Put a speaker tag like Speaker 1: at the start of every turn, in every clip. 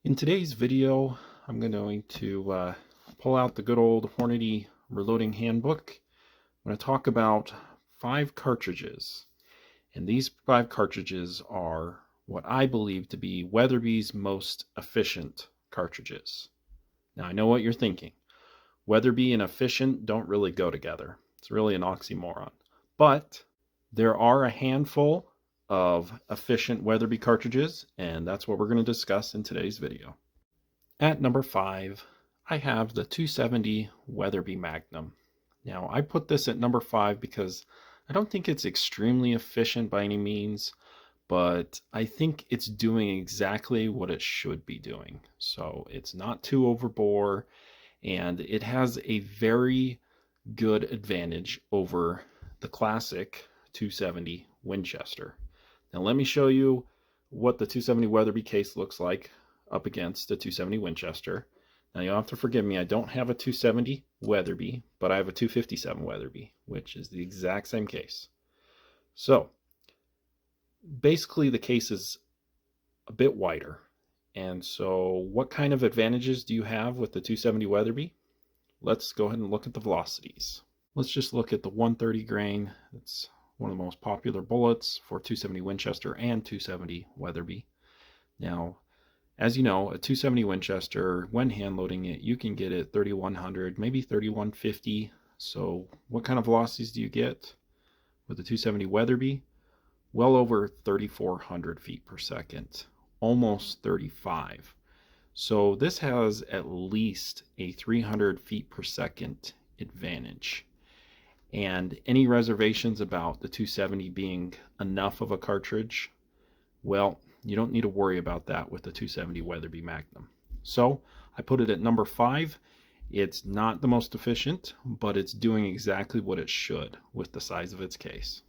Speaker 1: In today's video, I'm going to pull out the good old Hornady reloading handbook. I'm going to talk about 5 cartridges, and these 5 cartridges are what I believe to be Weatherby's most efficient cartridges. Now, I know what you're thinking. Weatherby and efficient don't really go together. It's really an oxymoron. But there are a handful of efficient Weatherby cartridges, and that's what we're going to discuss in today's video. At number 5, I have the 270 Weatherby Magnum. Now, I put this at number 5 because I don't think it's extremely efficient by any means, but I think it's doing exactly what it should be doing. So it's not too overbore, and it has a very good advantage over the classic 270 Winchester. Now let me show you what the 270 Weatherby case looks like up against the 270 Winchester. Now you'll have to forgive me, I don't have a 270 Weatherby, but I have a 257 Weatherby, which is the exact same case. So basically the case is a bit wider. And so what kind of advantages do you have with the 270 Weatherby? Let's go ahead and look at the velocities. Let's just look at the 130 grain. It's one of the most popular bullets for 270 Winchester and 270 Weatherby. Now, as you know, a 270 Winchester, when hand loading it, you can get it 3100, maybe 3150. So what kind of velocities do you get with the 270 Weatherby? Well over 3400 feet per second, almost 35. So this has at least a 300 feet per second advantage. And any reservations about the 270 being enough of a cartridge? Well, you don't need to worry about that with the 270 Weatherby Magnum. So I put it at number 5. It's not the most efficient, but it's doing exactly what it should with the size of its case.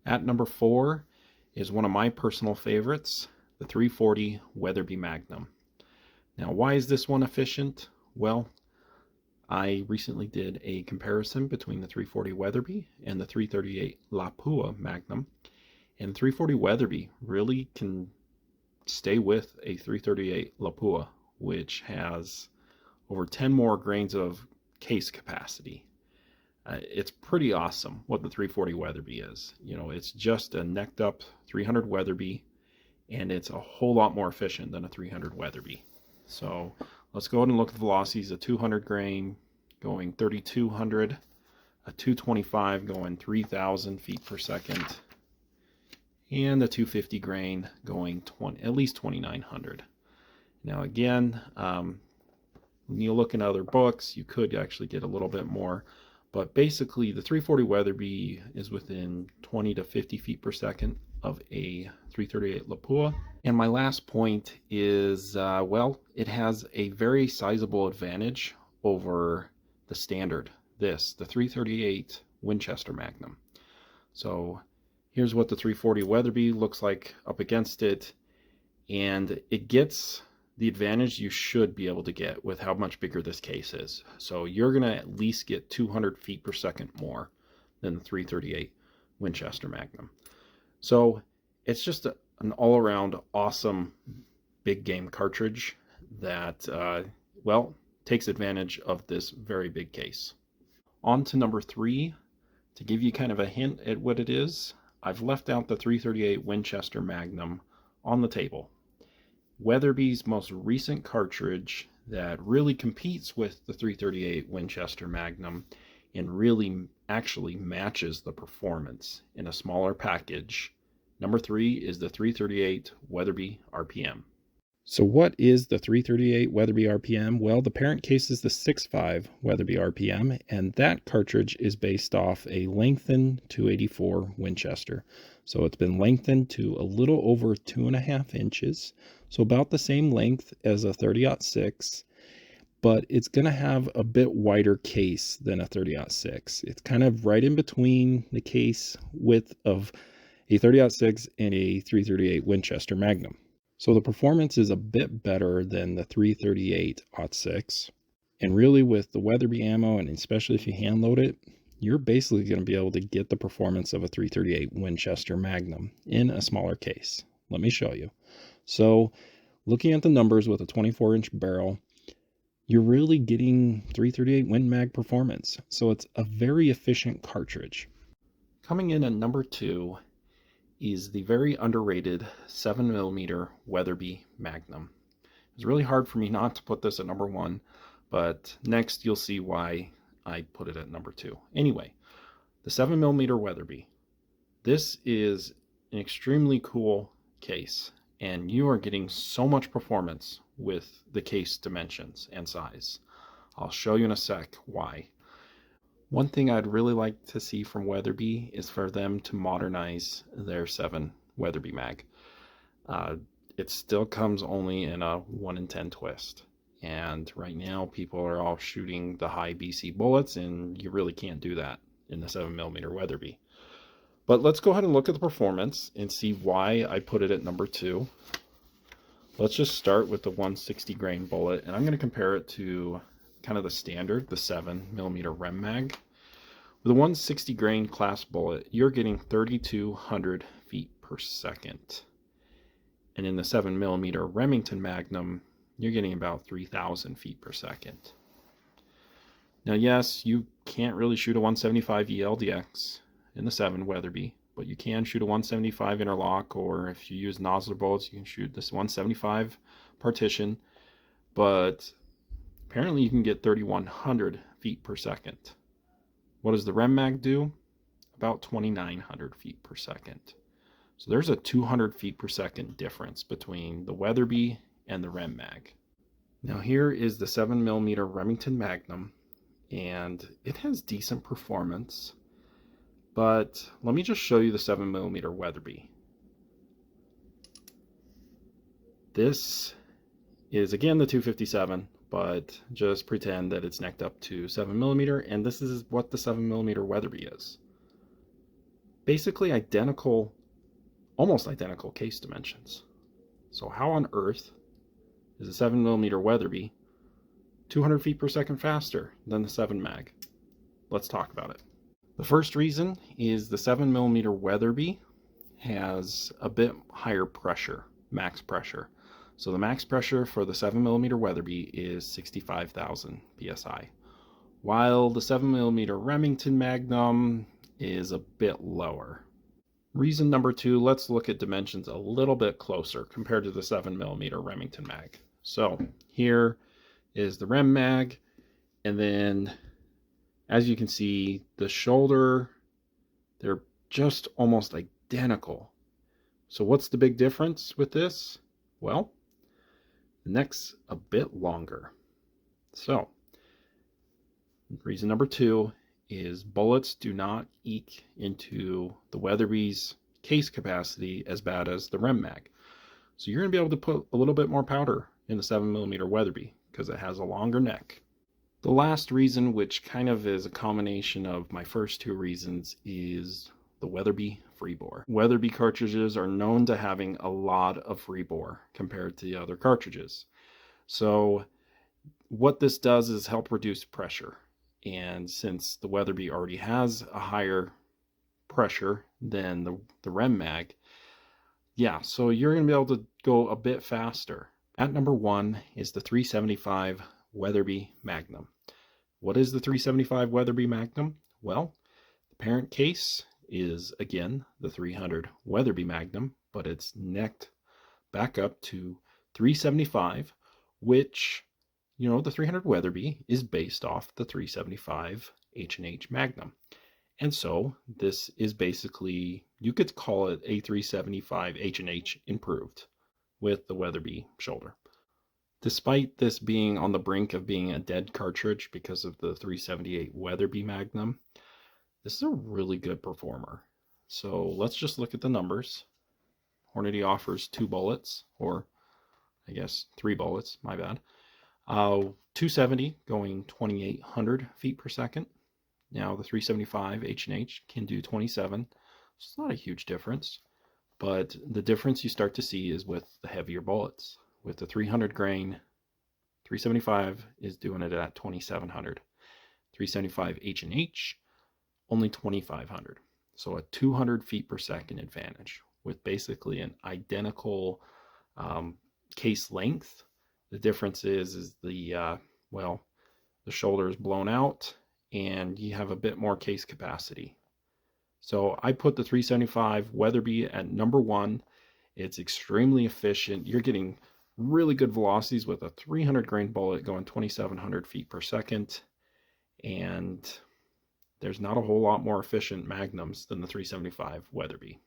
Speaker 1: At number 4 is one of my personal favorites, the 340 Weatherby Magnum. Now, why is this one efficient? Well, I recently did a comparison between the 340 Weatherby and the 338 Lapua Magnum, and 340 Weatherby really can stay with a 338 Lapua, which has over 10 more grains of case capacity. It's pretty awesome what the 340 Weatherby is. You know, it's just a necked up 300 Weatherby, and it's a whole lot more efficient than a 300 Weatherby. So let's go ahead and look at the velocities. A 200 grain going 3200, a 225 going 3000 feet per second, and the 250 grain going at least 2900. Now again, when you look in other books, you could actually get a little bit more, but basically the 340 Weatherby is within 20 to 50 feet per second of a 338 Lapua. And my last point is, well, it has a very sizable advantage over the standard, the 338 Winchester Magnum. So here's what the 340 Weatherby looks like up against it, and it gets the advantage you should be able to get with how much bigger this case is. So you're going to at least get 200 feet per second more than the 338 Winchester Magnum. So it's just an all-around awesome big game cartridge that, well, takes advantage of this very big case. On to number 3. To give you kind of a hint at what it is, I've left out the 338 Winchester Magnum on the table. Weatherby's most recent cartridge that really competes with the 338 Winchester Magnum and really actually matches the performance in a smaller package. Number 3 is the 338 Weatherby RPM. So what is the 338 Weatherby RPM? Well, the parent case is the 6.5 Weatherby RPM, and that cartridge is based off a lengthened 284 Winchester. So it's been lengthened to a little over 2.5 inches, so about the same length as a 30-06, but it's going to have a bit wider case than a 30-06. It's kind of right in between the case width of a 30-06 and a 338 Winchester Magnum. So the performance is a bit better than the 338-06. And really with the Weatherby ammo, and especially if you hand load it, you're basically going to be able to get the performance of a 338 Winchester Magnum in a smaller case. Let me show you. So Looking at the numbers with a 24-inch barrel, you're really getting 338 Win Mag performance. So it's a very efficient cartridge. Coming in at number 2 is the very underrated 7mm Weatherby Magnum. It's really hard for me not to put this at number 1, but next you'll see why I put it at number 2. Anyway, the 7mm Weatherby. This is an extremely cool case, and you are getting so much performance with the case dimensions and size. I'll show you in a sec why. One thing I'd really like to see from Weatherby is for them to modernize their 7 Weatherby mag. It still comes only in a 1 in 10 twist. And right now people are all shooting the high BC bullets, and you really can't do that in the 7mm Weatherby. But let's go ahead and look at the performance and see why I put it at number 2. Let's just start with the 160 grain bullet, and I'm going to compare it to kind of the standard, the 7mm Rem mag. With a 160 grain class bullet, you're getting 3,200 feet per second. And in the 7mm Remington Magnum, you're getting about 3,000 feet per second. Now, yes, you can't really shoot a 175 ELDX in the 7 Weatherby, but you can shoot a 175 interlock, or if you use nozzler bullets, you can shoot this 175 partition, but apparently you can get 3,100 feet per second. What does the Rem Mag do? About 2,900 feet per second. So there's a 200 feet per second difference between the Weatherby and the Rem Mag. Now here is the 7mm Remington Magnum, and it has decent performance. But let me just show you the 7mm Weatherby. This is again the 257, but just pretend that it's necked up to 7mm, and this is what the 7mm Weatherby is. Basically identical, almost identical case dimensions. So how on earth is a 7mm Weatherby 200 feet per second faster than the 7 mag? Let's talk about it. The first reason is the 7mm Weatherby has a bit higher pressure, max pressure. So the max pressure for the 7mm Weatherby is 65,000 psi, while the 7mm Remington Magnum is a bit lower. Reason number 2, let's look at dimensions a little bit closer compared to the 7mm Remington mag. So here is the Rem mag, and then as you can see, the shoulder, they're just almost identical. So what's the big difference with this? Well, the neck's a bit longer. So reason number 2 is bullets do not eke into the Weatherby's case capacity as bad as the Rem mag. So you're going to be able to put a little bit more powder in the 7mm Weatherby because it has a longer neck. The last reason, which kind of is a combination of my first 2 reasons, is the Weatherby Freebore. Weatherby cartridges are known to having a lot of freebore compared to the other cartridges. So what this does is help reduce pressure. And since the Weatherby already has a higher pressure than the Rem mag, yeah, so you're going to be able to go a bit faster. At number 1 is the 375 Weatherby Magnum. What is the 375 Weatherby Magnum? Well, the parent case is again the 300 Weatherby Magnum, but it's necked back up to 375, which, you know, the 300 Weatherby is based off the 375 H&H Magnum. And so this is basically, you could call it a 375 H&H improved with the Weatherby shoulder. Despite this being on the brink of being a dead cartridge because of the 378 Weatherby Magnum, this is a really good performer. So let's just look at the numbers. Hornady offers 2 bullets, or I guess 3 bullets, my bad. 270 going 2,800 feet per second. Now the 375 H&H can do 27. It's not a huge difference, but the difference you start to see is with the heavier bullets. With the 300 grain, 375 is doing it at 2,700. 375 H&H, only 2,500. So a 200 feet per second advantage with basically an identical case length. The difference is the, well, the shoulder is blown out and you have a bit more case capacity. So I put the 375 Weatherby at number 1. It's extremely efficient. You're getting really good velocities with a 300 grain bullet going 2,700 feet per second. And there's not a whole lot more efficient magnums than the 375 Weatherby.